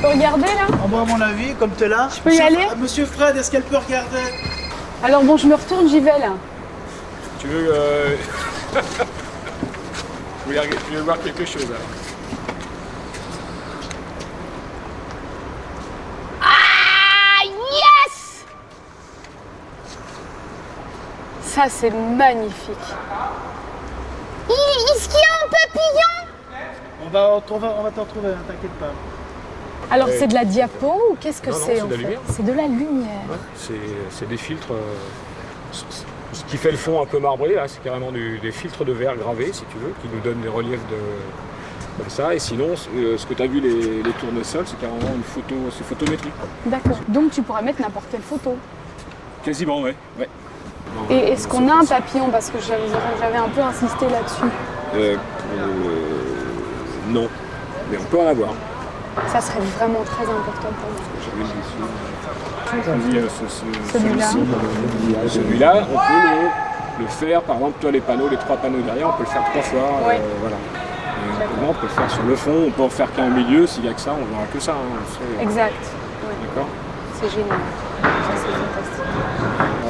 Je peux regarder là? Moi, à mon avis, comme tu es là. Je peux y aller? Monsieur Fred, est-ce qu'elle peut regarder? Alors bon, je me retourne, j'y vais là. Tu veux, tu veux voir quelque chose alors? Ah yes! Ça c'est magnifique. Est-ce qu'il y a un papillon? On va t'en trouver, hein, t'inquiète pas. Alors c'est de la diapo ou qu'est-ce que Non, c'est c'est en de la fait? lumière. C'est de la lumière. Ouais, c'est des filtres. Ce qui fait le fond un peu marbré, là, c'est carrément des filtres de verre gravés, si tu veux, qui nous donnent des reliefs comme ça. Et sinon, ce que tu as vu, les tournesols, c'est carrément une photo, c'est photométrique. D'accord. Donc tu pourrais mettre n'importe quelle photo. Quasiment, ouais. Et est-ce qu'on a un papillon? Parce que j'avais un peu insisté là-dessus. Non, mais on peut en avoir. Ça serait vraiment très important pour moi. Celui-là, on peut le faire, par exemple, toi les panneaux, les 3 panneaux derrière, on peut le faire 3 fois. Oui. Voilà. Et on peut le faire sur le fond, on peut en faire qu'un au milieu, s'il n'y a que ça, on verra que ça. Hein, exact. Oui. D'accord. C'est génial. Ça c'est fantastique.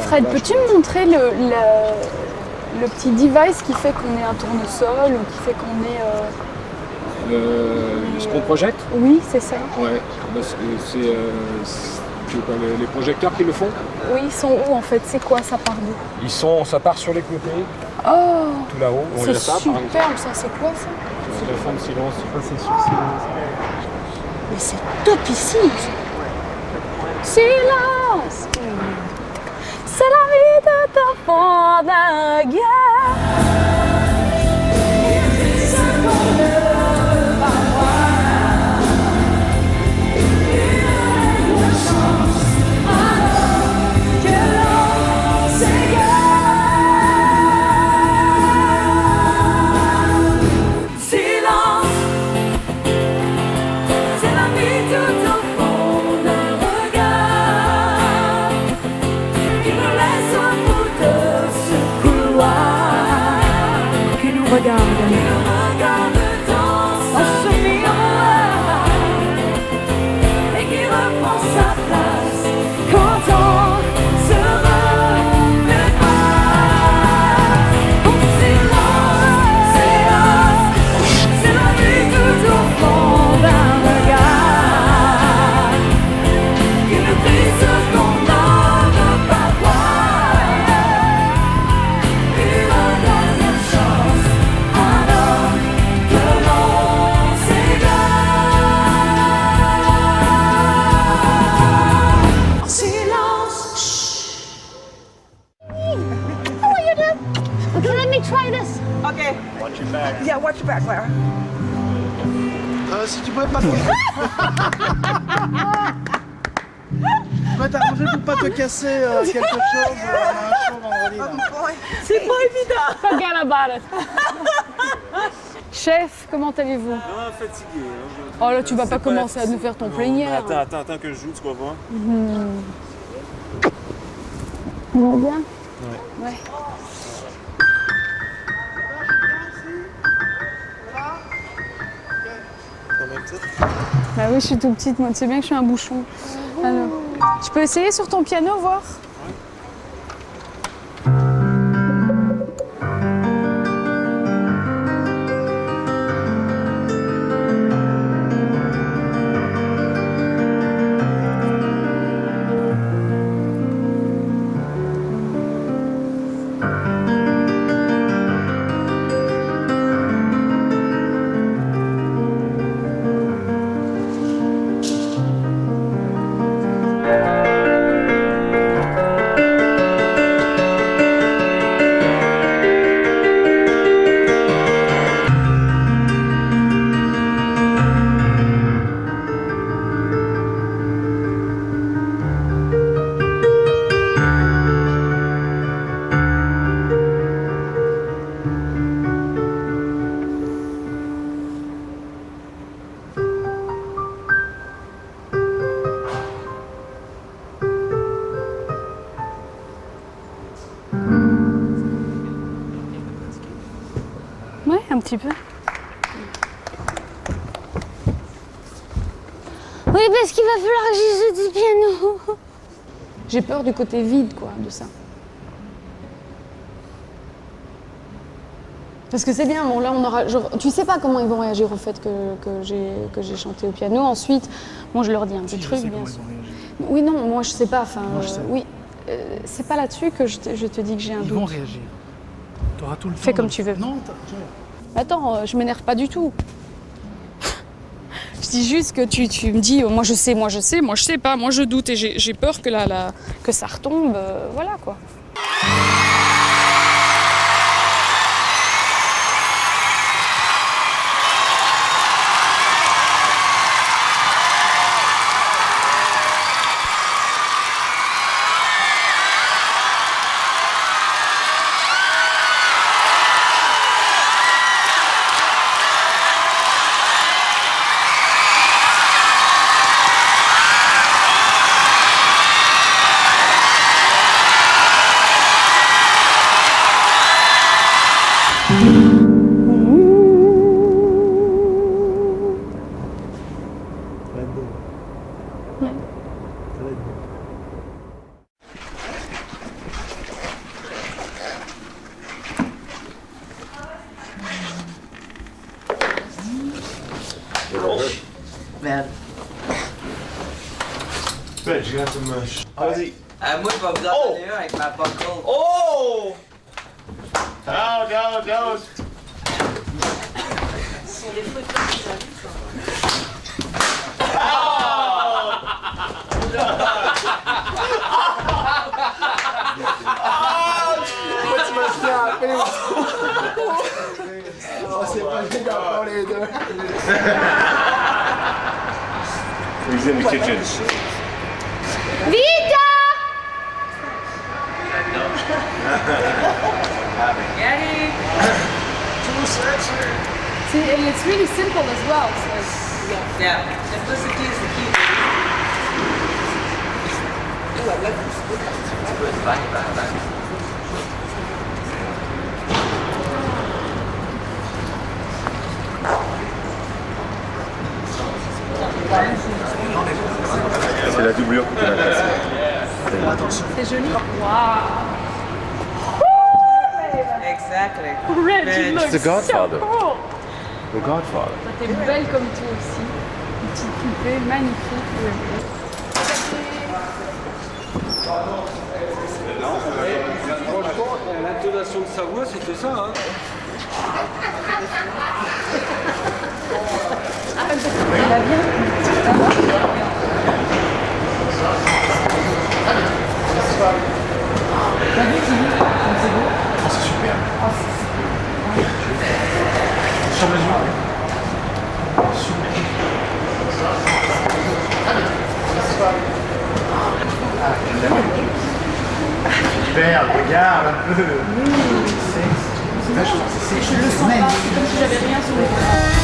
Fred, peux-tu me montrer le petit device qui fait qu'on est un tournesol ou qui fait qu'on est... Ce qu'on projette? Oui, c'est ça. Ouais. C'est les projecteurs qui le font? Oui, ils sont où en fait? C'est quoi? Ça part d'où? Ça part sur les côtés, Oh, tout là-haut. c'est superbe ça. C'est quoi ça? C'est le fond de silence. C'est sur silence. Mais c'est topissime ça. Silence. C'est la vie de ta fond d'un gars. Yeah, watch your back, Clara. Si tu pouvais pas tu peux t'arranger pour pas te casser quelque chose. On a un show vendredi. Là. C'est pas évident. Forget about it. Chef, comment allez-vous? Ah, fatigué. Hein. Oh là, tu vas pas commencer à nous faire ton plénière. Attends que je joue, tu vas voir. On va bien? Ouais. Bah oui, je suis tout petite, moi. Tu sais bien que je suis un bouchon. Alors, tu peux essayer sur ton piano, voir? Ouais, un petit peu. Oui, parce qu'il va falloir que j'y joue du piano. J'ai peur du côté vide, quoi, de ça. Parce que c'est bien, bon là on aura... tu sais pas comment ils vont réagir au fait que j'ai chanté au piano. Ensuite, bon je leur dis un petit truc, bien sûr. Oui, non, moi je sais pas, enfin... Moi, je sais. Oui, c'est pas là-dessus que je te dis que j'ai un doute. Ils vont réagir. Tu auras tout le temps. Fais comme tu veux. Non, Attends, je m'énerve pas du tout. Je dis juste que tu me dis, moi je sais pas, moi je doute et j'ai peur que ça retombe, voilà quoi. Merde. Ben, j'ai hâte de me... Vas-y. Moi, je vais vous en donner un avec ma buckle. Oh! Down, down, down. Ce sont des photos que j'ai vues, ça. tu m'as frappé. Oh, c'est pas génial pour les deux. He's in the kitchen. Vita! Yannick! See, and it's really simple as well. So Yeah, simplicity is the key. Ooh, I like this. C'est la doublure que tu vas passer. c'est joli. Wow! Exactly. Red, Man, you look The Godfather. so cool. The Godfather. T'es belle comme toi aussi. Une petite poupée magnifique. Franchement, l'intonation de sa voix, c'était ça, hein. Elle va bien. T'as vu, Tilly? C'est beau. C'est super. Sur mesure. Super, regarde un peu. C'est vachement. Je le sens pas. C'est comme si j'avais rien sur le corps.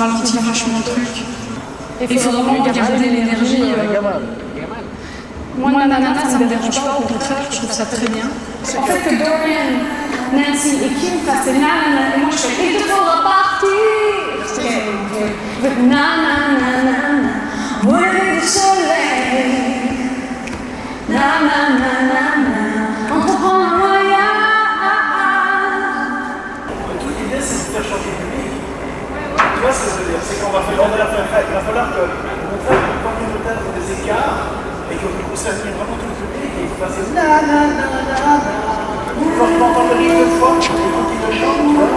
ralentit vachement le truc. Et il faut vraiment garder l'énergie. Moi, nanana, ça me dérange pas, au contraire, je trouve ça très bien. En fait, que Dorian, Nancy et Kim fassent des nanana, et moi je fais il te faudra partir. Avec nanana, au lever du soleil. Nanana, on comprend un moyen. L'idée, c'est de faire changer le public. Tu vois ce que je veux dire? C'est qu'on va faire la fête. Il va falloir que on traite de communautaire des écarts et que vous concerniez vraiment tout le public et que vous fassiez nanana. Quand tu entends le rythme une fois, et quand ils le chantent, tu vois.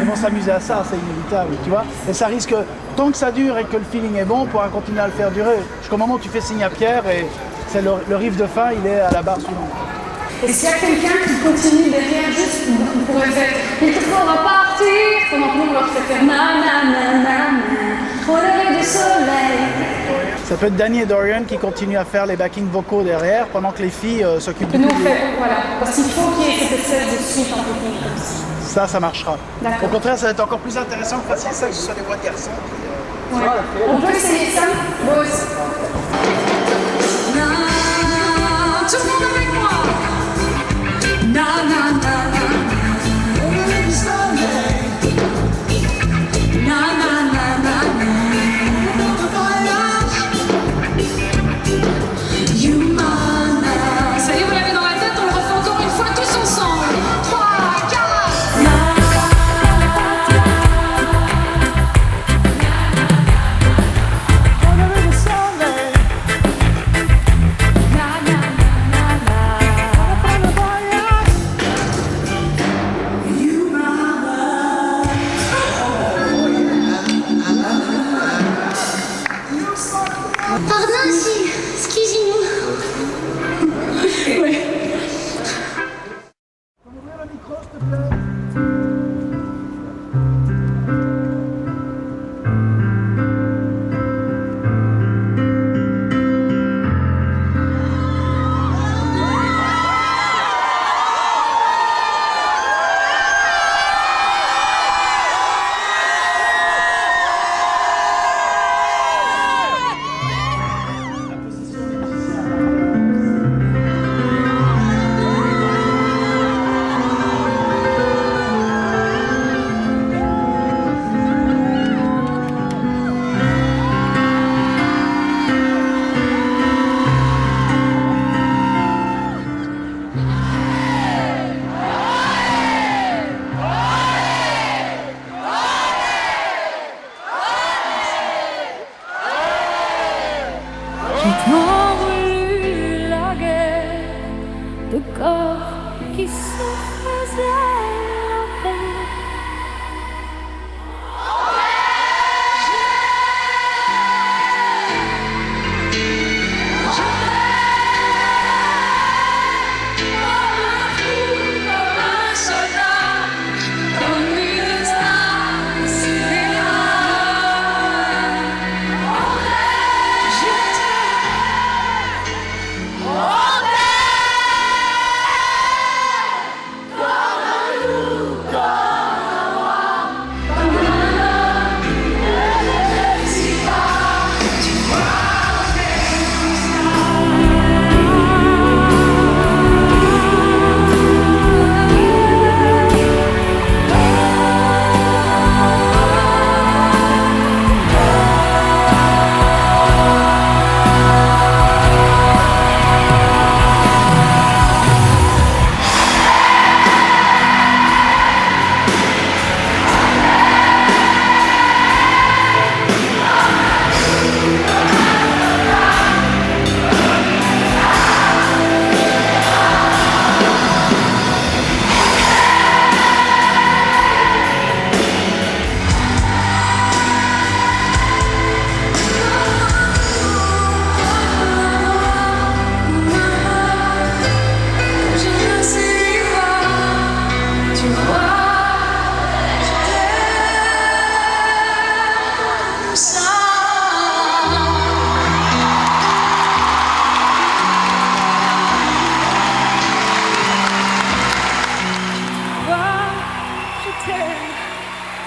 Ils vont s'amuser à ça, c'est inévitable, tu vois. Et ça risque, tant que ça dure et que le feeling est bon, on pourra continuer à le faire durer. Jusqu'au moment où tu fais signe à Pierre et c'est le riff de fin, il est à la barre suivante. Et s'il y a quelqu'un qui continue derrière, juste, on pourrait faire il te faudra partir, pendant que nous on leur fait faire nanana, au lever du soleil. Ça peut être Danny et Dorian qui continuent à faire les backing vocaux derrière pendant que les filles s'occupent Et du nous on public. fait, voilà, parce qu'il faut qu'il y ait cette espèce de suite en technique comme ça. Ça marchera. D'accord. Au contraire, ça va être encore plus intéressant que fassiez ça, que ce soit des voix de garçons. Ouais. On peut essayer ça, Boss. Tout le monde avec moi. Ça y est, vous l'avez dans la tête, on le refait encore une fois tous ensemble. 3, 4. Pardon, excusez-nous. Ouvrir le micro, s'il te plaît.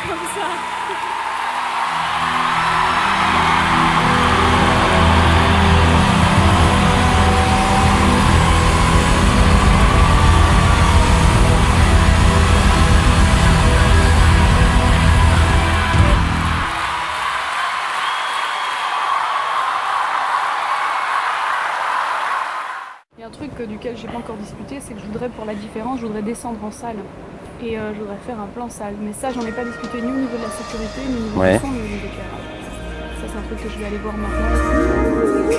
comme ça. Il y a un truc duquel j'ai pas encore discuté, c'est que je voudrais, pour la différence, je voudrais descendre en salle. Et je voudrais faire un plan salle. Mais ça, j'en ai pas discuté ni au niveau de la sécurité, ni au niveau du son, ni au niveau des éclairage. Ça, c'est un truc que je vais aller voir maintenant.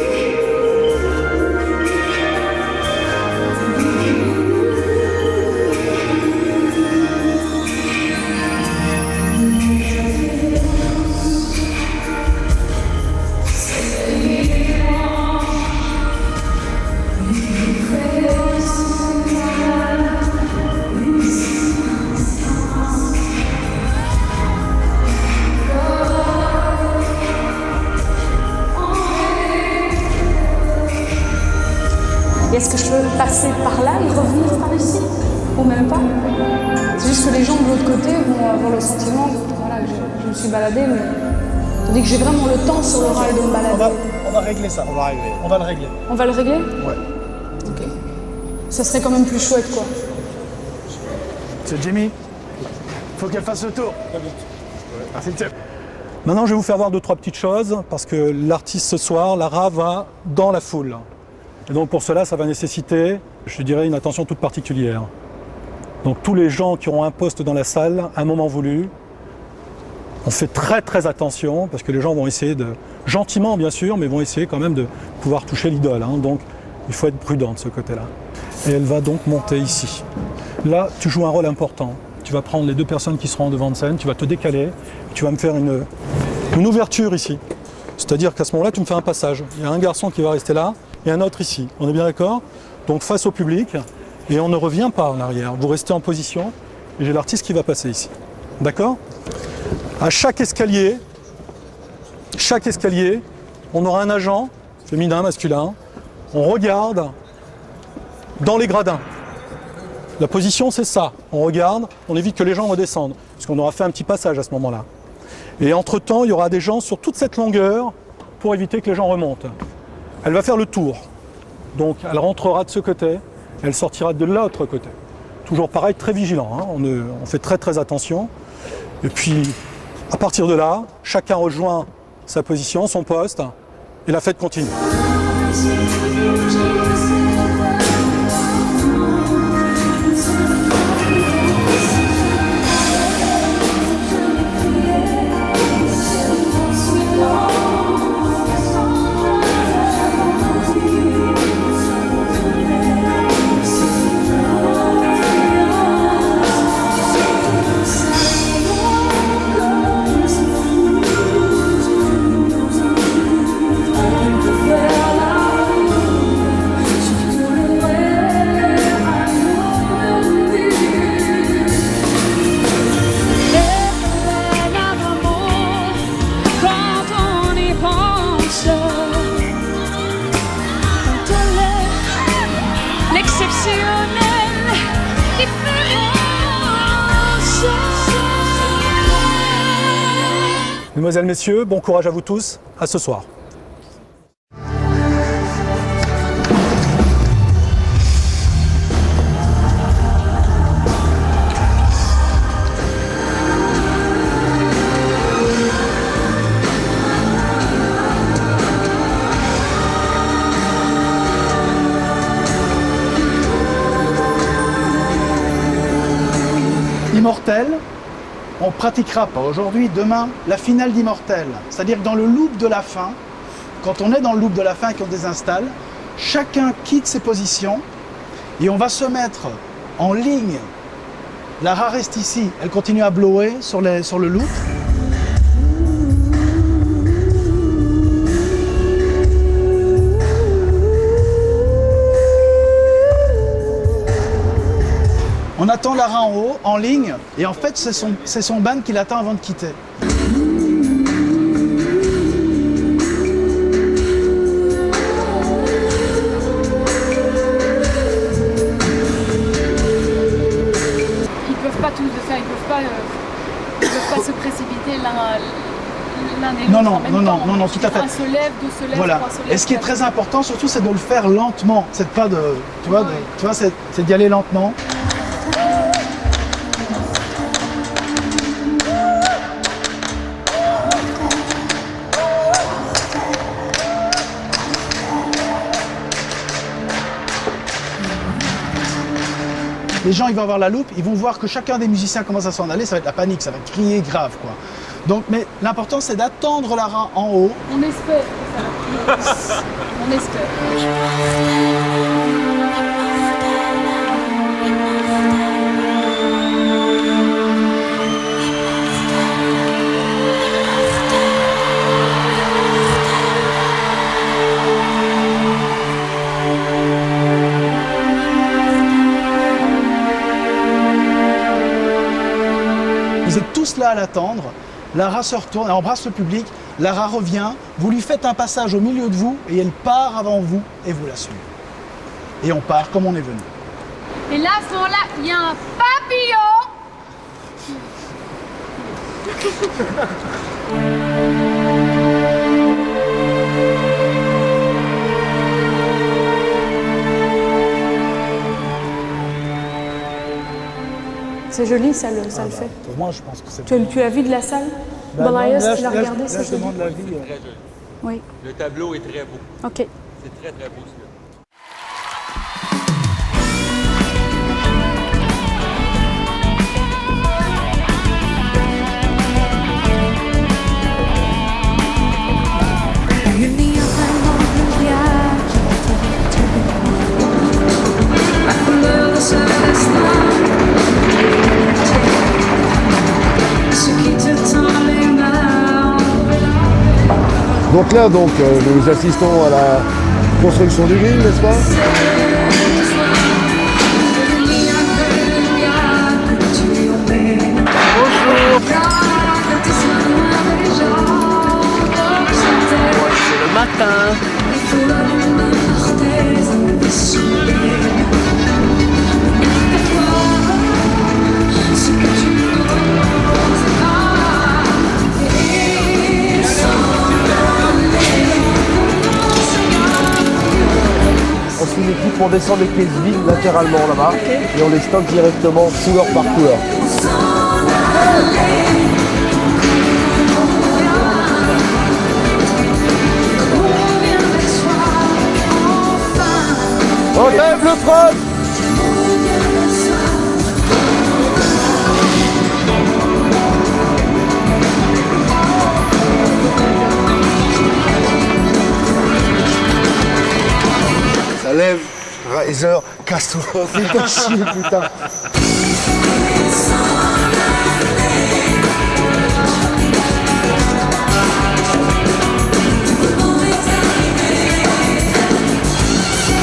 Est-ce que je peux passer par là et revenir par ici? Ou même pas? C'est juste que les gens de l'autre côté vont avoir le sentiment que voilà, je me suis baladée, mais tandis que j'ai vraiment le temps sur le rail de me balader. On va régler ça. On va régler. On va le régler. On va le régler? Ouais. Ok. Ça serait quand même plus chouette, quoi. C'est Jimmy. Faut qu'elle fasse le tour. Merci. Maintenant, je vais vous faire voir 2-3 petites choses, parce que l'artiste ce soir, Lara, va dans la foule. Et donc pour cela, ça va nécessiter, je dirais, une attention toute particulière. Donc tous les gens qui auront un poste dans la salle, à un moment voulu, on fait très attention, parce que les gens vont essayer de, gentiment bien sûr, mais vont essayer quand même de pouvoir toucher l'idole. Hein. Donc il faut être prudent de ce côté-là. Et elle va donc monter ici. Là, tu joues un rôle important. Tu vas prendre les 2 personnes qui seront devant de scène, tu vas te décaler, et tu vas me faire une ouverture ici. C'est-à-dire qu'à ce moment-là, tu me fais un passage. Il y a un garçon qui va rester là, et un autre ici. On est bien d'accord? Donc face au public, et on ne revient pas en arrière. Vous restez en position, et j'ai l'artiste qui va passer ici. D'accord? À chaque escalier, on aura un agent, féminin, masculin. On regarde dans les gradins. La position, c'est ça. On regarde, on évite que les gens redescendent, parce qu'on aura fait un petit passage à ce moment-là. Et entre-temps, il y aura des gens sur toute cette longueur pour éviter que les gens remontent. Elle va faire le tour. Donc elle rentrera de ce côté, elle sortira de l'autre côté. Toujours pareil, très vigilant, hein. On fait très attention. Et puis, à partir de là, chacun rejoint sa position, son poste, et la fête continue. Mesdemoiselles, Messieurs, bon courage à vous tous, à ce soir. Immortel, on pratiquera pas aujourd'hui, demain, la finale d'Immortel. C'est-à-dire que dans le loop de la fin, quand on est dans le loop de la fin et qu'on désinstalle, chacun quitte ses positions et on va se mettre en ligne. Lara reste ici, elle continue à blower sur le loop. On attend Lara en haut, en ligne, et en fait c'est son band qui l'attend avant de quitter. Ils peuvent pas tous le faire, ils peuvent pas pas se précipiter l'un et Non, l'autre non, en même non, temps. non, non, tout à fait. Un se lève, deux se lèvent, Voilà. trois se lèvent. Et ce qui est très important, surtout, c'est de le faire lentement. C'est pas de, tu vois, tu vois, c'est d'y aller lentement. Les gens, ils vont avoir la loupe, ils vont voir que chacun des musiciens commence à s'en aller, ça va être la panique, ça va crier grave, quoi. Donc, mais l'important, c'est d'attendre la Ra en haut. On espère que ça va. On espère. Vous êtes tous là à l'attendre, Lara se retourne, elle embrasse le public, Lara revient, vous lui faites un passage au milieu de vous et elle part avant vous et vous la suivez. Et on part comme on est venu. Et là, à ce moment-là, il y a un papillon. C'est joli, ça le fait. Pour moi, je pense que c'est... Tu as vu de la salle? Bah, non, Balayas, là, tu l'as là, regardé, là, c'est je joli. demande l'avis. Très joli. Oui, Le tableau est très beau. ok. C'est très très beau celui-là. Donc là, nous assistons à la construction du grill, n'est-ce pas? C'est le matin. Ensuite, l'équipe, on descend des caisses vides latéralement là-bas et on les stocke directement couleur par couleur. On lève le front. Ça lève, Riser, casse-toi, fais-toi chier, putain.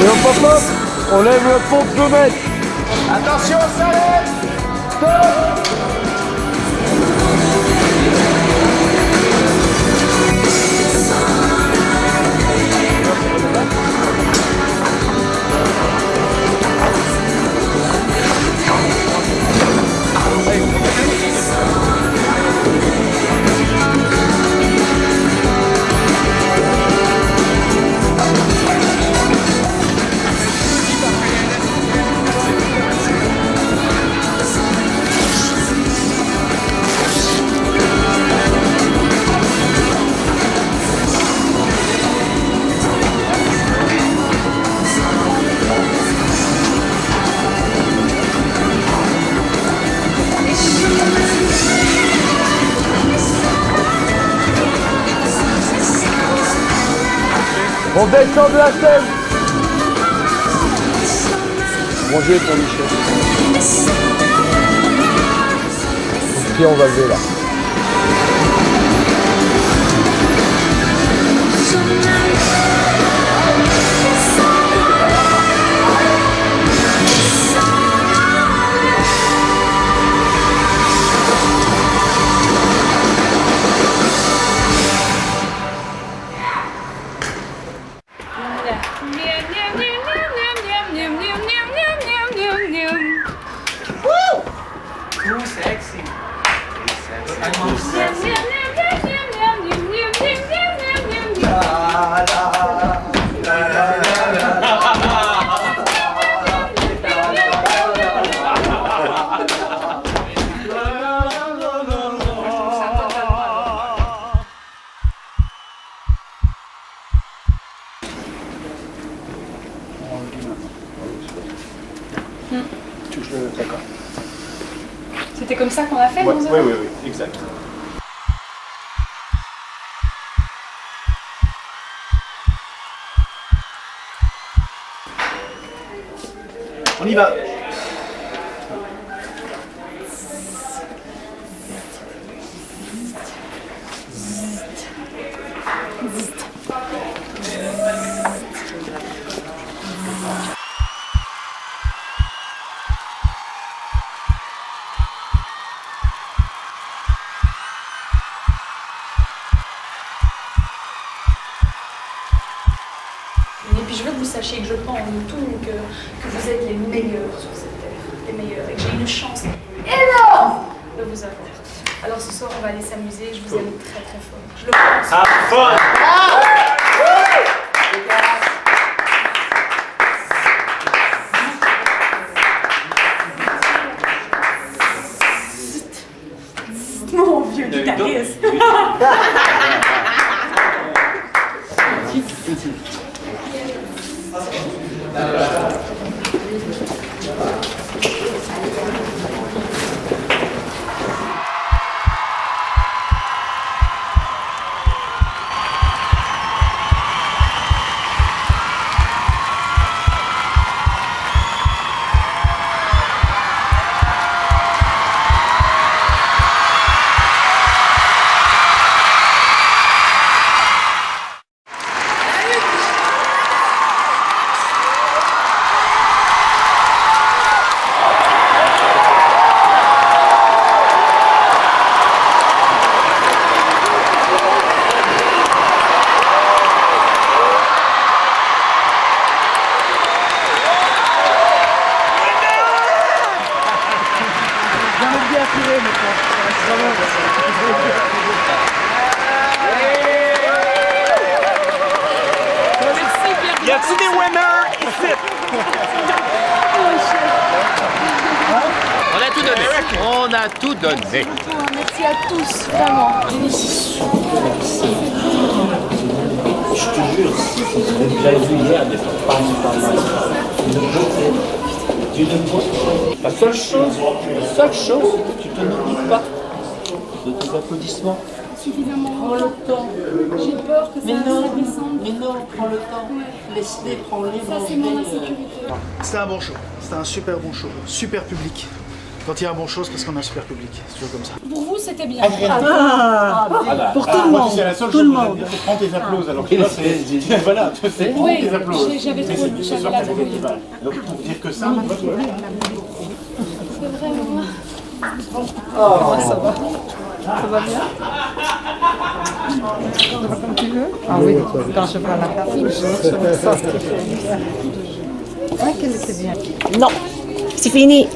Et hop, hop, on lève le pont de 2 mètres. Attention, ça lève! Stop! On descend de la scène. Bonjour pour Michel. Pied on va lever là. Touche-le, d'accord. C'était comme ça qu'on a fait, Ouais, non, oui, exact. On y va. Et puis je veux que vous sachiez que je pense en tout que vous êtes les meilleurs sur cette terre, les meilleurs, et que j'ai une chance énorme de vous avoir. Alors ce soir on va aller s'amuser, je vous aime très très fort. Je le pense. Ah, fun! Mon vieux guitariste. Y a-t-il des winners ici? On a tout donné. On a tout donné. Merci à tous, vraiment. Je te jure, j'avais vu hier des femmes parler. La seule chose, tu te n'oublies pas de tes applaudissements. Suffisamment. Prends le temps. J'ai peur que ça descende. Mais non, prends le temps. Laisse-les, prends-les. Ça, c'est mon insécurité. C'était un bon show. C'était un super bon show. Super public. Quand il y a un bon show, c'est parce qu'on a un super public. C'est toujours comme ça. Pour vous, c'était bien. Pour tout le monde. C'est la seule chose que prends tes applaudissements. Alors que là, c'est... Voilà, tu sais, prends tes applaudissements. J'avais trop de j'avais la brouille. Donc pour dire que ça... C'est vraiment... Oh, ça va. Ça va bien? Comme tu veux? Ah oui, quand je prends la carte, ça. Ah, qu'elle était bien. Non, c'est fini.